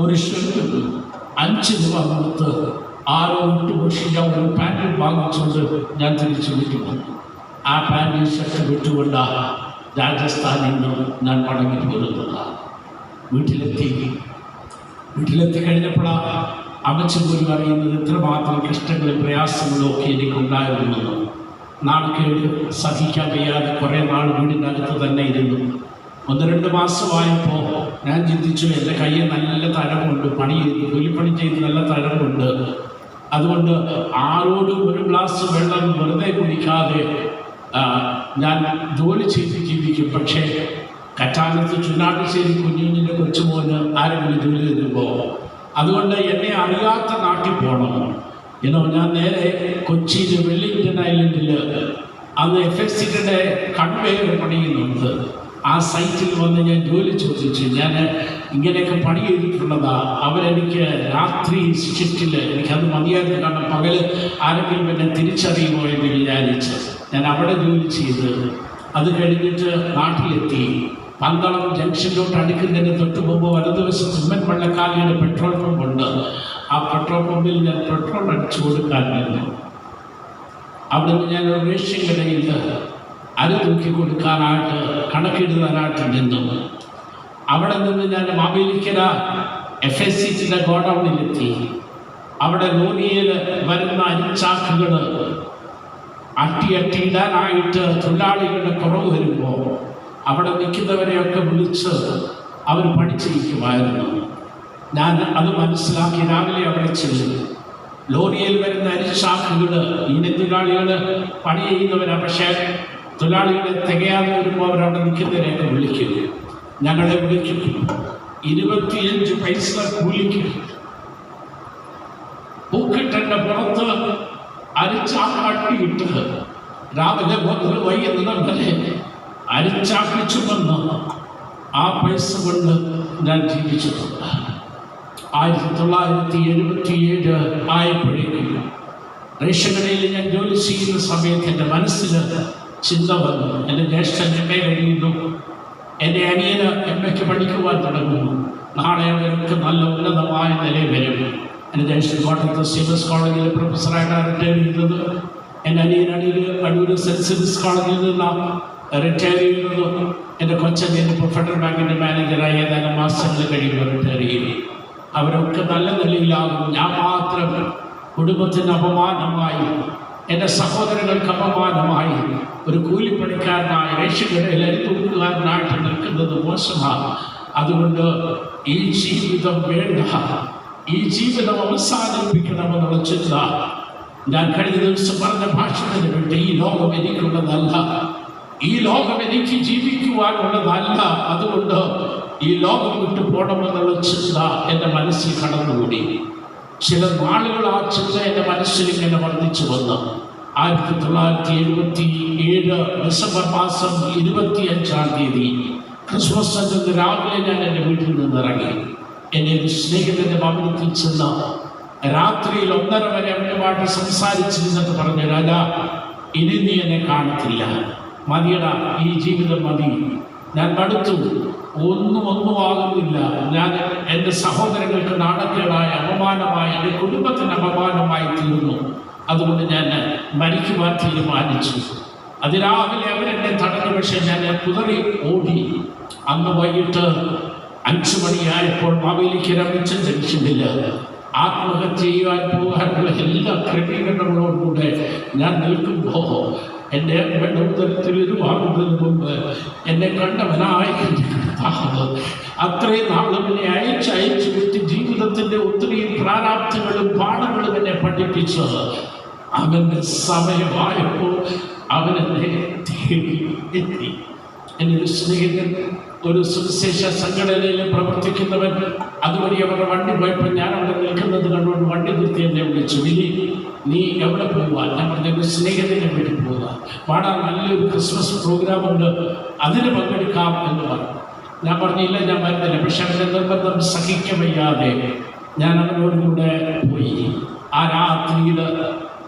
ഒരു ഷർട്ടും 5 രൂപ കൊടുത്ത് ആരോ ഇട്ട് പൊഷിച്ച ഒരു പാൻറ്റും വാങ്ങിച്ചുകൊണ്ട് ഞാൻ തിരിച്ചു വീട്ടിൽ വന്നു. ആ പാൻറ്റും ഷർട്ട് വിട്ടുകൊണ്ടാണ് രാജസ്ഥാനിൽ നിന്ന് ഞാൻ മടങ്ങി പോരുന്നതാണ്. വീട്ടിലെത്തി കഴിഞ്ഞപ്പോഴാണ് അമ്മച്ചി പോലും അറിയുന്നത് എത്രമാത്രം കഷ്ടങ്ങളും പ്രയാസങ്ങളും ഒക്കെ എനിക്കുണ്ടായിരുന്നു. നാണക്കേട് സഹിക്കാൻ വയ്യാതെ കുറേ നാൾ വീടിനകത്ത് തന്നെ ഇരുന്നു. 1-2 മാസമായപ്പോൾ ഞാൻ ചിന്തിച്ചു, എൻ്റെ കയ്യിൽ നല്ല തഴവുണ്ട്, കൂലിപ്പണി ചെയ്ത് നല്ല തഴവുണ്ട്. അതുകൊണ്ട് ആരോടും ഒരു ഗ്ലാസ് വെള്ളം വെറുതെ കുടിക്കാതെ ഞാൻ ജോലി ചെയ്ത് ജീവിക്കും. പക്ഷേ കറ്റാലത്ത് ചുനാട്ടുശ്ശേരി കുഞ്ഞുഞ്ഞിൻ്റെ കൊച്ചുമോന് ആരെങ്കിലും ജോലി തരുമ്പോൾ അതുകൊണ്ട് എന്നെ അറിയാത്ത നാട്ടിൽ പോകണം. ഞാൻ നേരെ കൊച്ചിയിൽ വെല്ലിംഗ്ടൺ ഐലൻഡിൽ അന്ന് FSCയുടെ കൺവെയർ പണിയുന്നുണ്ട്. ആ സൈറ്റിൽ വന്ന് ഞാൻ ജോലി ചോദിച്ചു. ഞാൻ ഇങ്ങനെയൊക്കെ പണി ചെയ്തിട്ടുള്ളതാണ്. അവരെനിക്ക് രാത്രി ഷിഫ്റ്റിൽ എനിക്കത് മതിയായിരുന്നു. കാരണം പകൽ ആരെങ്കിലും എന്നെ തിരിച്ചറിയുമോ എന്ന് വിചാരിച്ച് ഞാൻ അവിടെ ജോലി ചെയ്ത് അത് കഴിഞ്ഞിട്ട് നാട്ടിലെത്തി. പന്തളം ജംഗ്ഷനിലോട്ട് അടുക്കുന്നതിന് തൊട്ട് മുമ്പ് വലതുവശത്ത് ഉമ്മൻ വള്ളക്കാലിയുടെ പെട്രോൾ പമ്പുണ്ട്. ആ പെട്രോൾ പമ്പിൽ ഞാൻ പെട്രോൾ അടിച്ചു കൊടുക്കാൻ നിന്നു. അവിടെ നിന്ന് ഞാൻ ഒരു റേഷൻ കടയിൽ അരി തൂക്കി കൊടുക്കാനായിട്ട് കണക്കെഴുതാനായിട്ട് നിന്നു. അവിടെ നിന്ന് ഞാൻ മാവേലിക്കര FSCയുടെ ഗോഡൗണിലെത്തി. അവിടെ ലോറിയിൽ വരുന്ന അരിച്ചാക്കുകൾ അട്ടിയിടാനായിട്ട് തൊഴിലാളികളുടെ കുറവ് വരുമ്പോൾ അവിടെ നിൽക്കുന്നവരെയൊക്കെ വിളിച്ച് അവർ പഠിച്ചിരിക്കുമായിരുന്നു. ഞാൻ അത് മനസ്സിലാക്കി രാവിലെ അവിടെ ചെല്ലും. ലോറിയിൽ വരുന്ന അരിച്ചാക്കുകൾ തൊഴിലാളികൾ പണി ചെയ്യുന്നവരാണ്. പക്ഷേ തൊഴിലാളികളെ തികയാതെ വരുമ്പോൾ അവരവിടെ നിൽക്കുന്നവരെയൊക്കെ വിളിക്കും. ഞങ്ങളെ വിളിക്കും. 25 പൈസ കൂലിക്ക് പൂക്കിട്ടൻ്റെ പുറത്ത് അരിച്ചാക്കാട്ടിയിട്ട് രാവിലെ മുതൽ വൈകുന്നേരം വരെ അരിച്ചാക്കി ചുമന്ന് ആ പൈസ കൊണ്ട് ഞാൻ ജീവിച്ചിട്ടുണ്ട്. 1977 ആയപ്പോഴേക്കും റേഷൻ കടയിൽ ഞാൻ ജോലി ചെയ്യുന്ന സമയത്ത് എൻ്റെ മനസ്സിൽ ചിന്ത വന്നു. എൻ്റെ ജ്യേഷ്ഠൻ MA കഴിയുന്നു, എൻ്റെ അനിയന് MAക്ക് പഠിക്കുവാൻ തുടങ്ങുന്നു. നാളെ അവർക്ക് നല്ല ഉന്നതമായ നിലയിൽ വരും. എൻ്റെ ജ്യേഷ്ഠൻ കോട്ടയത്ത് CMS കോളേജിലെ പ്രൊഫസറായിട്ടാണ് റിട്ടയർ ചെയ്തത്. എൻ്റെ അനിയൻ അടൂർ സെൻറ്റ് സേവിയർസ് കോളേജിൽ നിന്നാണ് റിട്ടയർ ചെയ്യുന്നത്. എൻ്റെ കൊച്ചനിയൻ ഫെഡറൽ ബാങ്കിൻ്റെ മാനേജറായി ഏതാനും മാസങ്ങൾ കഴിയുമ്പോൾ റിട്ടയർ ചെയ്തു. അവരൊക്കെ നല്ല നിലയിലാകും. ഞാൻ മാത്രം കുടുംബത്തിന് അപമാനമായി, എൻ്റെ സഹോദരങ്ങൾക്ക് അപമാനമായി, ഒരു കൂലിപ്പണിക്കാരനായി റേഷൻ കടയിൽ അരി തൂക്കുകാരനായിട്ട് നിൽക്കുന്നത് മോശമാണ്. അതുകൊണ്ട് ഈ ജീവിതം വേണ്ട, ഈ ജീവിതം അവസാനിപ്പിക്കണമെന്നുള്ള ചിന്ത ഞാൻ കഴിഞ്ഞ ദിവസം പറഞ്ഞ ഭാഷണത്തിന് വേണ്ടി ഈ ലോകം എനിക്കുള്ളതല്ല, ഈ ലോകം എനിക്ക് ജീവിക്കുവാനുള്ളതല്ല. അതുകൊണ്ട് ഈ ലോകം വിട്ടു പോകണമെന്നുള്ള ചിന്ത എൻ്റെ മനസ്സിൽ കടന്നുകൂടി. ചില നാളുകൾ ആ ചിന്ത എൻ്റെ മനസ്സിൽ ഇങ്ങനെ വർദ്ധിച്ചു വന്നു. 1977 ഡിസംബർ മാസം 25-ാം തീയതി ക്രിസ്മസ് അന്ന് രാവിലെ ഞാൻ എൻ്റെ വീട്ടിൽ നിന്ന് ഇറങ്ങി. എൻ്റെ ഒരു സ്നേഹിതൻ്റെ ഭവനത്തിൽ ചെന്ന് രാത്രിയിൽ 1:30 വരെ അവനുമായിട്ട് സംസാരിച്ചിരുന്നിട്ട് പറഞ്ഞു, രാജാ, ഇനി നീ എന്നെ കാണത്തില്ല, മതിയടാ, ഈ ജീവിതം മതി, ഞാൻ മടുത്തു, ഒന്നും ആകുന്നില്ല. ഞാൻ എൻ്റെ സഹോദരങ്ങൾക്ക് നാണക്കേടായ അപമാനമായി, എൻ്റെ കുടുംബത്തിന് അപമാനമായി തീർന്നു. അതുകൊണ്ട് ഞാൻ മരിക്കുവാൻ തീരുമാനിച്ചു. അതിരാവിലെ അവരെന്നെ തടഞ്ഞു. പക്ഷേ ഞാൻ കുതറി ഓടി. അന്ന് വൈകിട്ട് 5 മണിയായപ്പോൾ മാവേലിക്കര മിച്ചം ജംഗ്ഷനിൽ ആത്മഹത്യ ചെയ്യാൻ പോകാനുള്ള എല്ലാ ക്രമീകരണങ്ങളോടുകൂടെ ഞാൻ നിൽക്കുമ്പോൾ എൻ്റെ അമ്മയുടെ ഉദരത്തിൽ ഉരുവാകുന്നതിന് മുമ്പ് എന്നെ കണ്ടവനായി അത്രയും നാളും എന്നെ അയച്ചു വിട്ട് ജീവിതത്തിൻ്റെ ഒത്തിരി പ്രാരാബ്ധങ്ങളും പാഠങ്ങളും എന്നെ പഠിപ്പിച്ച് അവൻ്റെ സമയമായപ്പോൾ അവനെന്നെ തേടി എത്തി. എൻ്റെ ഒരു സ്നേഹിതൻ, ഒരു സുവിശേഷ സംഘടനയിൽ പ്രവർത്തിക്കുന്നവൻ, അതുവഴി അവരുടെ വണ്ടി പോയപ്പോൾ ഞാൻ അവിടെ നിൽക്കുന്നത് കണ്ടുകൊണ്ട് വണ്ടി നിർത്തി എന്നെ വിളിച്ചു, വിലി, നീ എവിടെ പോകാൻ? ഞാൻ പറഞ്ഞ ഒരു സ്നേഹിതനെ വേണ്ടി പോവുക, പാടാൻ നല്ലൊരു ക്രിസ്മസ് പ്രോഗ്രാമുണ്ട്, അതിന് പങ്കെടുക്കാം എന്ന് പറഞ്ഞു. ഞാൻ പറഞ്ഞില്ല, ഞാൻ വരുന്നില്ല. പക്ഷെ അവൻ്റെ നിർബന്ധം സഹിക്കവയ്യാതെ ഞാൻ അവനോടുകൂടെ പോയി. ആ രാത്രിയിൽ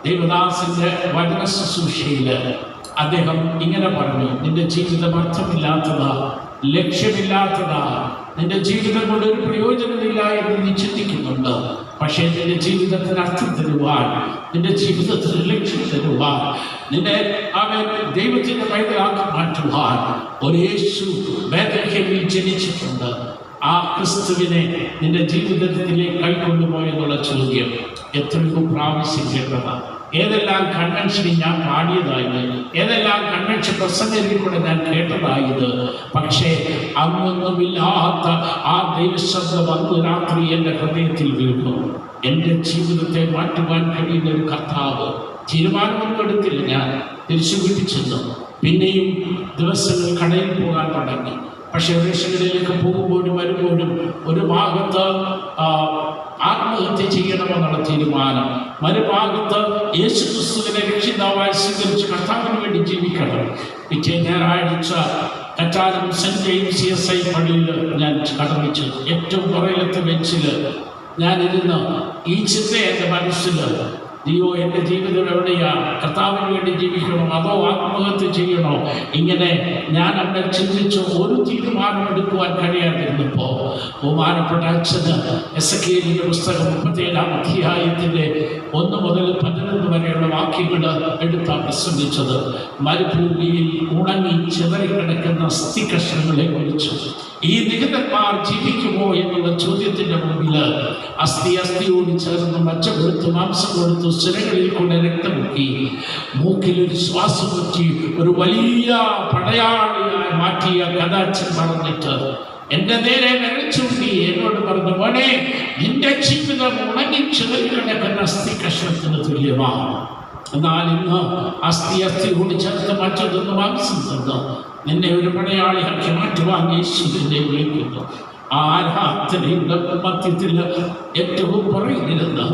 ദേവദാസൻ്റെ വചന ശുശ്രൂഷയിൽ അദ്ദേഹം ഇങ്ങനെ പറഞ്ഞു, നിന്റെ ജീവിതം അർത്ഥമില്ലാത്തതാ, ലക്ഷ്യമില്ലാത്തതാ, നിന്റെ ജീവിതം കൊണ്ട് ഒരു പ്രയോജനമില്ല എന്ന് നീ ചിന്തിക്കുന്നുണ്ട്. പക്ഷേ നിന്റെ ജീവിതത്തിന് അർത്ഥം തരുവാൻ, നിന്റെ ജീവിതത്തിന് ലക്ഷ്യം തരുവാൻ, നിന്നെ അവൻ ദൈവത്തിന്റെ പൈതലാക്കി മാറ്റുവാൻ ഒരു യേശു ബേത്ലഹേമിൽ ജനിച്ചിട്ടുണ്ട്. ആ ക്രിസ്തുവിനെ നിന്റെ ജീവിതത്തിലേക്ക് കൈക്കൊണ്ടുപോയെന്നുള്ള ചോദ്യം എത്രയോ പ്രാവശ്യം കേട്ടതാണ്. ഏതെല്ലാം കൺവെൻഷനിൽ ഞാൻ പാടിയതായത്, ഏതെല്ലാം കൺവെൻഷൻ പ്രസംഗത്തിൽ കൂടെ ഞാൻ കേട്ടതായത്. പക്ഷേ അന്നൊന്നുമില്ലാത്ത ആ ദൈവശബ്ദം അന്ന് രാത്രി എൻ്റെ ഹൃദയത്തിൽ വീണു. എൻ്റെ ജീവിതത്തെ മാറ്റുവാൻ കഴിയുന്ന ഒരു കർത്താവ്. തീരുമാനമൊന്നും എടുത്തില്ല. ഞാൻ തിരിച്ചു വീട്ടിൽ ചെന്നു. പിന്നെയും ദിവസങ്ങൾ കടയിൽ പോകാൻ തുടങ്ങി. പക്ഷേ റേഷനിലേക്ക് പോകുമ്പോഴും വരുമ്പോഴും ഒരു ഭാഗത്ത് ആത്മഹത്യ ചെയ്യണമെന്നുള്ള തീരുമാനം, മറുഭാഗത്ത് യേശു ക്രിസ്തുവിനെ രക്ഷിതാവായി സ്വീകരിച്ച് കർത്താവിന് വേണ്ടി ജീവിക്കണം. പിറ്റേ ഞായറാഴ്ച കറ്റാനം സെന്റ് ജെയിംസ് CSI പള്ളിയിൽ ഞാൻ കടന്നിച്ചു. ഏറ്റവും പുറയിലത്തെ ബെഞ്ചിൽ ഞാനിരുന്ന് ഈ ചിന്ത എൻ്റെ മനസ്സിൽ, അയ്യോ എൻ്റെ ജീവിതം എവിടെയാ? കർത്താവിന് വേണ്ടി ജീവിക്കണോ അതോ ആത്മഹത്യ ചെയ്യണോ? ഇങ്ങനെ ഞാൻ അവിടെ ചിന്തിച്ച് ഒരു തീരുമാനമെടുക്കുവാൻ കഴിയാതിരുന്നപ്പോൾ ബഹുമാനപ്പെട്ട അച്ഛന് എസെക്കിയേലിന്റെ പുസ്തകം 37-ാം അധ്യായത്തിൻ്റെ 1 മുതൽ 11 വരെയുള്ള വാക്യങ്ങൾ എടുത്താണ് പ്രസംഗിച്ചത്. മരുഭൂമിയിൽ ഉണങ്ങി ചിതറിക്കിടക്കുന്ന അസ്ഥി കഷ്ണങ്ങളെ കുറിച്ച് ഈ നിഹതന്മാർ ജീവിക്കുമോ എന്നുള്ള ചോദ്യത്തിന്റെ മുമ്പിൽ അസ്ഥിയോട് ചേർന്ന് മച്ച കൊടുത്തു, മാംസം കൊടുത്തു, സിരകളിൽ കൊണ്ട് രക്തമുക്കി, മൂക്കിലൊരു ശ്വാസം മുറ്റി ഒരു വലിയ പടയാളിയായി മാറ്റിയ കഥാച്ചൻ പറഞ്ഞിട്ട് എൻ്റെ നേരെ വിരൽച്ചൂണ്ടി എന്നോട് പറഞ്ഞു, മോനെ, നിന്റെ ജീവിതം ഉണങ്ങി ചിതറിക്കിടക്കുന്ന അസ്ഥി കഷ്ണത്തിന് തുല്യമാണ്. എന്നാൽ ഇന്ന് അസ്ഥിയോട് ചേർത്ത് മറ്റൊന്ന് മാംസം തന്നു നിന്നെ ഒരു പടയാളിയാക്കി മാറ്റുവാൻ യേശുവിനെ വിളിക്കുന്നു. ആരാധനയുടെ മധ്യത്തിൽ ഏറ്റവും പുറകിലിരുന്ന്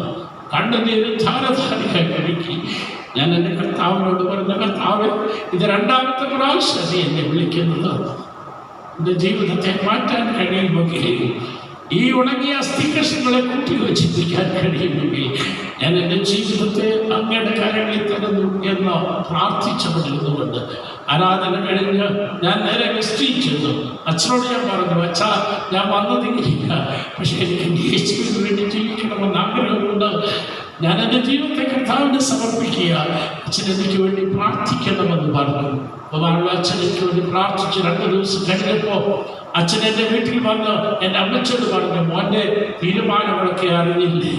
കണ്ണുനീര് ധാരധാരിയായി ഒഴുക്കി ഞാൻ എൻ്റെ കർത്താവിനോട് പറഞ്ഞ, കർത്താവ്, ഇത് 2ാമത്തെ പ്രാവശ്യം എന്നെ വിളിക്കുന്നത്. എൻ്റെ ജീവിതത്തെ മാറ്റാൻ കഴിയുമെങ്കിൽ, ഈ ഉണങ്ങിയ അസ്ഥികഷ്ണങ്ങളെ കൂട്ടിയോജിപ്പിക്കാൻ കഴിയുമെങ്കിൽ ഞാൻ എൻ്റെ ജീവിതത്തെ അങ്ങയുടെ കാര്യങ്ങളിൽ തരുന്നു എന്ന് പ്രാർത്ഥിച്ചവരുന്നുകൊണ്ട് ആരാധന കഴിഞ്ഞ് ഞാൻ നേരെ വെസ്റ്റിൽ ചെന്നു. അച്ഛനോട് ഞാൻ പറഞ്ഞു, അച്ഛാ, ഞാൻ വന്നതില്ല, പക്ഷെ എനിക്ക് യേശുവിന് വേണ്ടി ജീവിക്കണമെന്ന് ആഗ്രഹമുണ്ട്. ഞാൻ എൻ്റെ ജീവിതത്തെ കർത്താവിന് സമർപ്പിക്കുക. അച്ഛൻ എനിക്ക് വേണ്ടി പ്രാർത്ഥിക്കണമെന്ന് പറഞ്ഞു. അപ്പോൾ അച്ഛൻ എനിക്ക് വേണ്ടി പ്രാർത്ഥിച്ചു. 2 ദിവസം കഴിഞ്ഞപ്പോൾ അച്ഛൻ എൻ്റെ വീട്ടിൽ വന്ന് എൻ്റെ അമ്മച്ചോട് പറഞ്ഞു, മോൻ്റെ തീരുമാനങ്ങളൊക്കെ അറിഞ്ഞില്ലേ?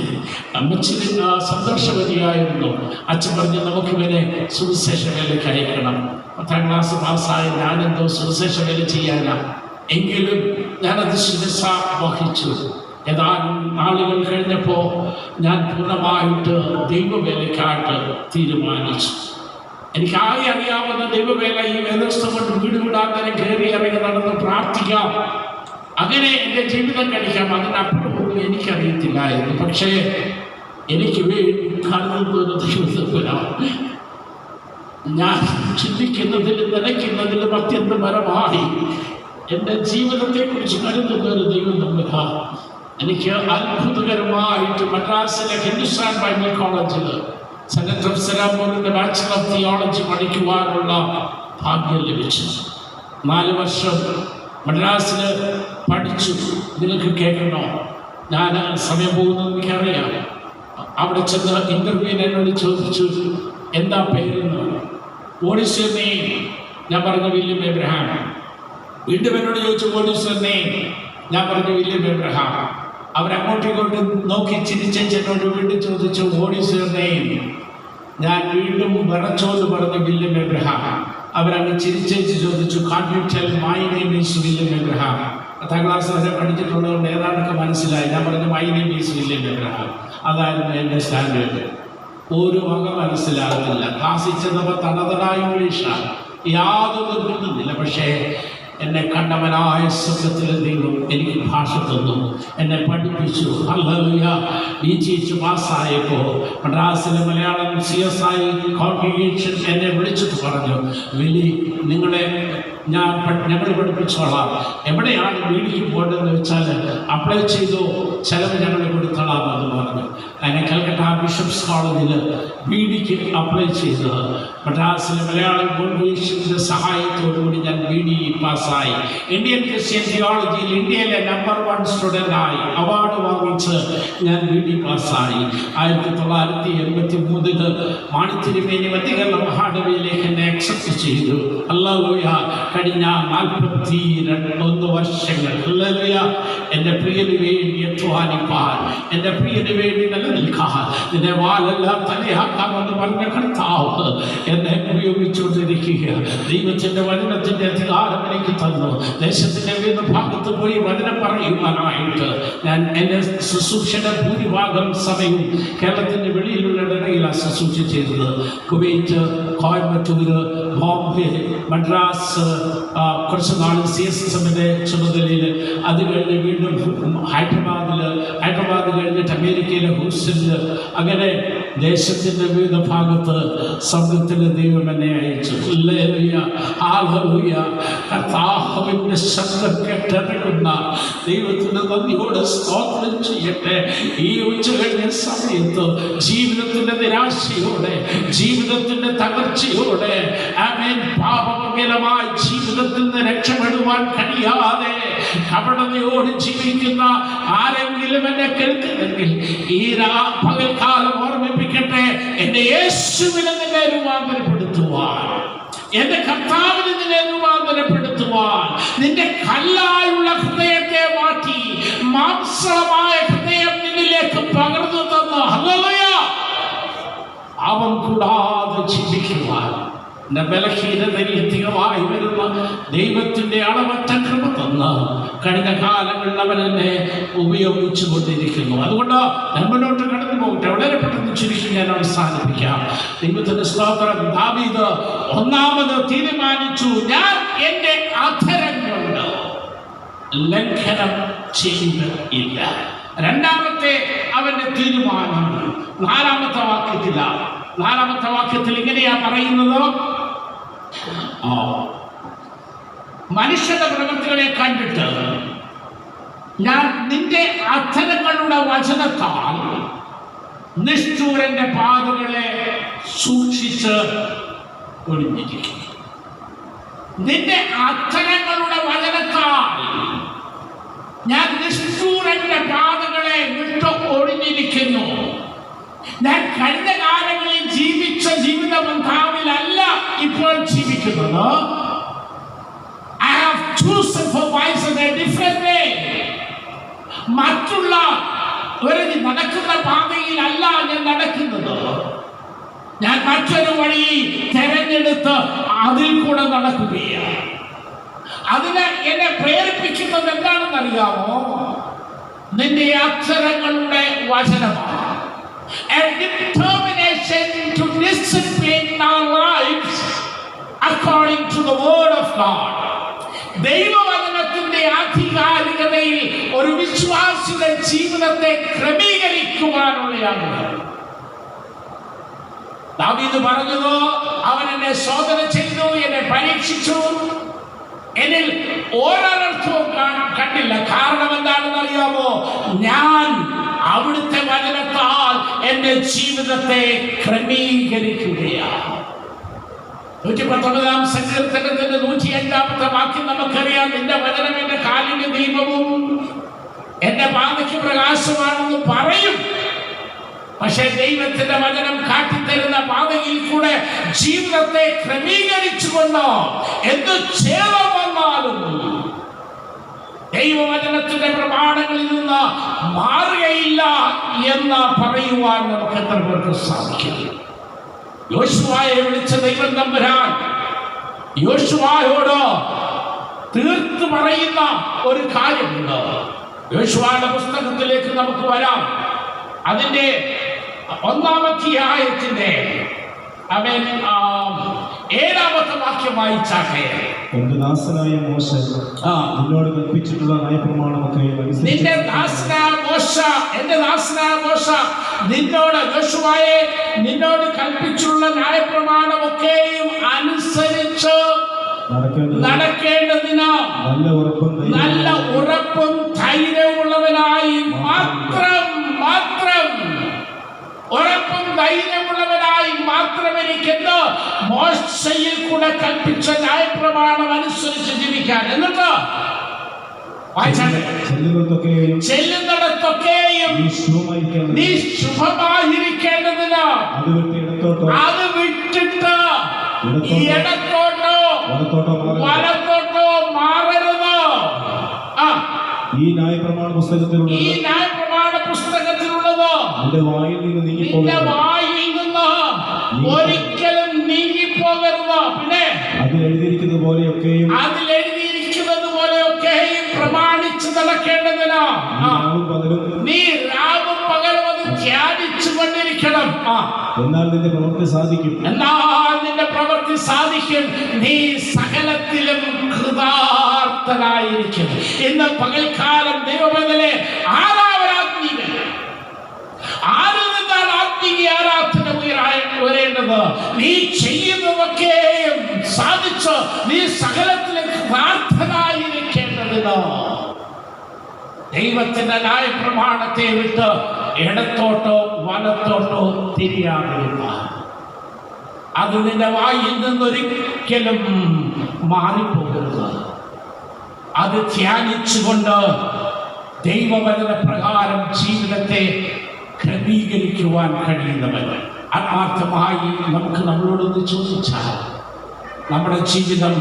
അമ്മച്ചിന് സന്തോഷവതിയായിരുന്നു. അച്ഛൻ പറഞ്ഞു, നമുക്കിവനെ സുവിശേഷ വേലയ്ക്ക് അയക്കണം. 10ാം ക്ലാസ് പാസ്സായി ഞാനെന്തോ സുവിശേഷ വേല ചെയ്യാനാ. എങ്കിലും ഞാനത് ശിരസ വഹിച്ചു. ഏതാനും നാളുകൾ കഴിഞ്ഞപ്പോൾ ഞാൻ പൂർണ്ണമായിട്ട് ദൈവവേലയ്ക്കായിട്ട് തീരുമാനിച്ചു. എനിക്കാകെ അറിയാവുന്ന ദൈവവേല ഈ വേദസ്ഥം കൊണ്ട് വീട് വിടാതെ കയറി ഇറങ്ങി നടന്ന് പ്രാർത്ഥിക്കാം, അങ്ങനെ എൻ്റെ ജീവിതം കഴിക്കാം. അതിനപ്പുറമൊന്നും എനിക്കറിയത്തില്ലായിരുന്നു. പക്ഷേ എനിക്ക് വേണ്ടി കരുതുന്ന ദൈവത്തിലാണ് ഞാൻ ചിന്തിക്കുന്നതിലും നനയ്ക്കുന്നതിലും അത്യന്തപരമായി എൻ്റെ ജീവിതത്തെക്കുറിച്ച് കരുതുന്ന ഒരു ദൈവം തമ്മിലാണ്. എനിക്ക് അത്ഭുതകരമായിട്ട് മദ്രാസിലെ ഹിന്ദുസ്ഥാൻ ബൈബിൾ കോളേജിൽ സെനറ്റ് ഓഫ് സെറാമോറിൻ്റെ ബാച്ചലർ ഓഫ് തിയോളജി പഠിക്കുവാനുള്ള ഭാഗ്യം ലഭിച്ചു. 4 വർഷം മദ്രാസിൽ പഠിച്ചു. നിങ്ങൾക്ക് കേൾക്കണോ? ഞാൻ സമയം പോകുന്നത് എനിക്കറിയാം. അവിടെ ചെന്ന് ഇൻ്റർവ്യൂവിന് എന്നോട് ചോദിച്ചു, എന്താ പേരെന്ന്? What is your name? ഞാൻ പറഞ്ഞു, വില്യം എബ്രഹാം. വീണ്ടും എന്നോട് ചോദിച്ചു, വാട്ട് ഈസ് യുവർ നെയിം? ഞാൻ പറഞ്ഞു, വില്യം എബ്രഹാം. അവരങ്ങോട്ടും ഇങ്ങോട്ടും നോക്കി ചിരിച്ചെന്നോട് വീണ്ടും ചോദിച്ചു, വാട്ട് ഈസ് യുവർ നെയിം? ഞാൻ വീണ്ടും വിറച്ചോണ്ട് പറഞ്ഞു, വില്യം എബ്രഹാം. അവരങ്ങ് ചിരിച്ചേച്ച് ചോദിച്ചു, can you tell my name is William Abraham? 10ാം ക്ലാസ് വരെ പഠിച്ചിട്ടുള്ളതുകൊണ്ട് ഏതാണ്ടൊക്കെ മനസ്സിലായി. ഞാൻ പറഞ്ഞു, my name is William Abraham. അതായിരുന്നു എൻ്റെ സ്റ്റാൻഡേർഡ്. ഒരു വക മനസ്സിലാകുന്നില്ല. ക്ലാസ്സിൽ ചെന്നപ്പോൾ തനതനായ ഇംഗ്ലീഷാണ്, യാതൊന്നും കിട്ടുന്നില്ല. പക്ഷേ എന്നെ കണ്ടവനായ സ്വർഗ്ഗത്തിലെ ദൈവം എനിക്ക് ഭാഷ തന്നു, എന്നെ പഠിപ്പിച്ചു. ഹല്ലേലൂയ. BGH പാസ്സായപ്പോൾ മദ്രാസിലെ മലയാളം CSI കോൺഗ്രിഗേഷൻ എന്നെ വിളിച്ചിട്ട് പറഞ്ഞു, വിലി, നിങ്ങളെ ഞങ്ങൾ പഠിപ്പിച്ചോളാം. എവിടെയാണ് ബീഡിക്ക് പോകേണ്ടതെന്ന് വെച്ചാൽ അപ്ലൈ ചെയ്തോ, ചിലവ് ഞങ്ങൾ കൊടുത്തോളാം എന്ന് പറഞ്ഞു. അങ്ങനെ കൽക്കട്ട ബിഷപ്സ് കോളേജിൽ ബീഡിക്ക് അപ്ലൈ ചെയ്ത് മദ്രാസിലെ മലയാളം കോൺഗ്രസിൻ്റെ സഹായത്തോടുകൂടി ഞാൻ ബീഡി പാസ്സായി. ഇന്ത്യൻ ക്രിസ്ത്യൻ തിയോളജിയിൽ ഇന്ത്യയിലെ നമ്പർ 1 സ്റ്റുഡൻ്റായി അവാർഡ് വാങ്ങിച്ച് ഞാൻ ബീഡി പാസ്സായി. 1983 മാണിത്തിരുമേനി മധ്യകേരള മഹാനവിയിലേക്ക് എന്നെ അക്സെപ്റ്റ് ചെയ്തു. ഹല്ലേലൂയ. കഴിഞ്ഞ 41 വർഷങ്ങൾ ഹല്ലേലൂയ എൻ്റെ പ്രിയന് വേണ്ടി അധ്വാനിപ്പാൻ, എൻ്റെ പ്രിയന് വേണ്ടി നിലനിൽക്കാൻ, നിന്റെ വാലെല്ലാം തലയാക്കാമെന്ന് പറഞ്ഞ കർത്താവ് എന്നെ ഉപയോഗിച്ചുകൊണ്ടിരിക്കുക. ദൈവത്തിൻ്റെ വചനത്തിൻ്റെ അധികാരം എനിക്ക് തന്നു. ദേശത്തിൻ്റെ വിവിധ ഭാഗത്ത് പോയി വചനം പറയുവാനായിട്ട് ഞാൻ എൻ്റെ ശുശ്രൂഷയുടെ ഭൂരിഭാഗം സമയവും കേരളത്തിൻ്റെ വെളിയിലുള്ള ഇടയിലാണ് ശുശ്രൂഷ ചെയ്തത്. കുവൈറ്റ്, കോയമ്പത്തൂർ, ബോംബെ, മദ്രാസ്, കുറച്ച് നാൾ CSSMൻ്റെ ചുമതലയിൽ, അത് കഴിഞ്ഞ് വീണ്ടും ഹൈദരാബാദ് കഴിഞ്ഞിട്ട് അമേരിക്കയിലെ ഹൂസ്റ്റണിൽ, അങ്ങനെ ദേശത്തിൻ്റെ വിവിധ ഭാഗത്ത് സംഘത്തിൻ്റെ ദൈവം എന്നെ അയച്ചു. Hallelujah, hallelujah. കർത്താവിൻ്റെ ശബ്ദം കേട്ടിറങ്ങുന്ന ദൈവത്തിൻ്റെ നന്ദിയോടെ സ്തോത്രം ചെയ്യട്ടെ. ഈ ഉച്ചകഴിഞ്ഞ സമയത്ത് ജീവിതത്തിൻ്റെ നിരാശയോടെ, ജീവിതത്തിൻ്റെ തകർച്ചയോടെ, ആമേൻ, പാപമംഗലമായി ജീവിതത്തിൽ നിന്ന് രക്ഷപ്പെടുവാൻ കഴിയാതെ കപടതയോട് ജീവിക്കുന്ന ആരെങ്കിലും എന്നെ കേൾക്കുന്നെങ്കിൽ ഈ പകൽക്കാലം ഓർമ്മിപ്പിക്കട്ടെ, എന്റെ യേശുവിനെ നിന്നെ രൂപാന്തരപ്പെടുത്തുവാൻ, എന്റെ കർത്താവിനെ നിന്നെ രൂപാന്തരപ്പെടുത്തുവാൻ, നിന്റെ കല്ലായുള്ള ഹൃദയത്തെ മാറ്റി മാംസമായ ഹൃദയം നിന്നിലേക്ക് പകർന്നു തന്നു. ഹല്ലേലൂയ. അവൻ കൂടാതെ ജീവിക്കുവാൻ എന്റെ ബലഹീനതയിൽ അധികമായി വരുന്ന ദൈവത്തിൻ്റെ അളവറ്റ കൃപ തന്ന് കഴിഞ്ഞ കാലങ്ങളിൽ അവൻ എന്നെ ഉപയോഗിച്ചു കൊണ്ടിരിക്കുന്നു. അതുകൊണ്ട് മുന്നോട്ട് കടന്നു പോകട്ടെ. വളരെ പെട്ടെന്ന് ചുരുക്കി ഞാൻ അവസാനിപ്പിക്കാം. ദൈവത്തിന്റെ സ്തോത്രം. ദാവീദ് ഒന്നാമത് തീരുമാനിച്ചു, ഞാൻ എൻ്റെ അധരം കൊണ്ട് ലംഘനം ചെയ്യുകയില്ല. രണ്ടാമത്തെ അവന്റെ തീരുമാനം നാലാമത്തെ വാക്യത്തിൽ ഇങ്ങനെയാ പറയുന്നത്, മനുഷ്യന്റെ പ്രവൃത്തികളെ കണ്ടിട്ട് ഞാൻ നിന്റെ അധരങ്ങളുടെ വചനത്താൽ നിഷ്ഠൂരന്റെ പാതകളെ സൂക്ഷിച്ച് ഒളിഞ്ഞിരിക്കും. നിന്റെ അധരങ്ങളുടെ വചനത്താൽ ഞാൻ നിഷ്ഠൂരന്റെ പാതകളെ വിട്ട് ഒളിഞ്ഞിരിക്കുന്നു. ഞാൻ കഴിഞ്ഞ കാലങ്ങളിൽ ജീവിച്ച ജീവിത ബന്ധാവിലല്ല ഇപ്പോൾ ജീവിക്കുന്നത്. I have chosen for myself a different way. മറ്റുള്ള ഒരു നടക്കുന്ന പാതയിലല്ല ഞാൻ നടക്കുന്നത്. ഞാൻ മറ്റൊരു വഴി തെരഞ്ഞെടുത്ത് അതിൽ കൂടെ നടക്കുകയാണ്. അതിന് എന്നെ പ്രേരിപ്പിക്കുന്നത് എന്താണെന്ന് അറിയാമോ? നിന്റെ അക്ഷരങ്ങളുടെ വചനമാണ്. A determination to discipline our lives according to the word of God. ദൈവവചനത്തിന്റെ ആധികാരികതയിൽ ഒരു വിശ്വാസിയുടെ ജീവിതത്തെ ക്രമീകരിക്കുവാനുള്ളതാണ്. ദാവീദ് പറഞ്ഞത്, അവൻ എന്നെ ശോധന ചെയ്തു, എന്നെ പരീക്ഷിച്ചു, എന്നിൽ ഒരർത്ഥവും കണ്ടില്ല. കാരണം എന്താണെന്ന് അറിയാമോ? ഞാൻ അവിടുത്തെ വചനത്താൽ എന്റെ ജീവിതത്തെ ക്രമീകരിക്കുകയാണ്. 119 സങ്കീർത്തനത്തിന്റെ 105 വാക്യം നമുക്കറിയാം. നിന്റെ വചനം എന്റെ കാലിന് ദീപവും എന്റെ പാതയ്ക്ക് പ്രകാശമാണെന്ന് പറയും. പക്ഷെ ദൈവത്തിന്റെ വചനം കാട്ടിത്തരുന്ന പാതയിൽ കൂടെ ജീവിതത്തെ ക്രമീകരിച്ചുകൊണ്ട് എന്ത് ഛേദം വന്നാലും ദൈവവചനത്തിന്റെ പ്രമാണങ്ങളിൽ നിന്ന് മാറുകയില്ല എന്ന് പറയുവാൻ നമുക്ക് എത്ര പേർക്ക് സാധിക്കും? യോശുവയെ വിളിച്ച ദൈവം തമ്പുരാൻ യോശുവയോട് തീർത്തു പറയുന്ന ഒരു കാര്യമുണ്ട്. യോശുവയുടെ പുസ്തകത്തിലേക്ക് നമുക്ക് വരാം. അതിന്റെ 1-ാം അധ്യായത്തിന്റെ 7-ാമത്തെ വാക്യം വായിച്ചാട്ടെ. എന്റെ ദാസനായ മോശ നിന്നോട് കൽപ്പിച്ചിട്ടുള്ള ന്യായപ്രമാണമൊക്കെ നിന്റെ ദാസനായ മോശ നിന്നോട് യോശുവയെ നിന്നോട് കൽപ്പിച്ചുള്ള ന്യായപ്രമാണമൊക്കെയും അനുസരിച്ച് നടക്കേണ്ടതിന് നല്ല ഉറപ്പും ധൈര്യമുള്ളവനായി മാത്രം എനിക്കെന്ന് മോശയിൽ കൂടെ കൽപ്പിച്ച ന്യായപ്രമാണം അനുസരിച്ച് ജീവിക്കാൻ. എന്നിട്ട് ചെല്ലുന്നിടത്തൊക്കെയും നീ ശുഭമായിരിക്കേണ്ടതിന് അത് വിട്ടിട്ട് ഇടത്തോട്ടോ വലത്തോട്ടോ മാറരുത്. ഈ ന്യായപ്രമാണ പുസ്തകത്തിലുള്ളത് നിന്റെ വായിൽ നിന്ന് ഒരിക്കലും നീങ്ങിപ്പോകരുത്. പിന്നെ അതിലെഴുതിയിരിക്കുന്നത് പോലെയൊക്കെയും പ്രമാണിച്ചു നടക്കേണ്ടതിന് നീ രാവും പകലും അത് ധ്യാനിച്ചു കൊണ്ടിരിക്കണം. എന്നാൽ നിന്റെ പ്രവൃത്തി സാധിക്കും. നീ സകലത്തിലും കൃതാർത്ഥനായിരിക്കും. ഇന്ന് പകൽക്കാലം ദൈവമേ ആരാധനാത്മീകൻ ആരിൽ നിന്നാണ് ആത്മീയ ആരാധന വരേണ്ടത്? നീ ചെയ്യുന്നതൊക്കെയും സാധിച്ച് നീ സകലത്തിലും പ്രാർത്ഥനായിരിക്കേണ്ടതിന് ദൈവത്തിന്റെ ന്യായപ്രമാണത്തെ വിട്ട് ഇടത്തോട്ടോ വലത്തോട്ടോ തിരിയാതിരുന്ന അത് നിന്റെ വായിൽ നിന്നൊരിക്കലും മാറിപ്പോകരുത്. അത് ധ്യാനിച്ചുകൊണ്ട് ദൈവവചന പ്രകാരം ജീവിതത്തെ ക്രമീകരിക്കുവാൻ കഴിയുന്നവൻ ആത്മാർത്ഥമായി നമുക്ക് നമ്മളോടൊന്ന് ചോദിച്ചാൽ നമ്മുടെ ജീവിതം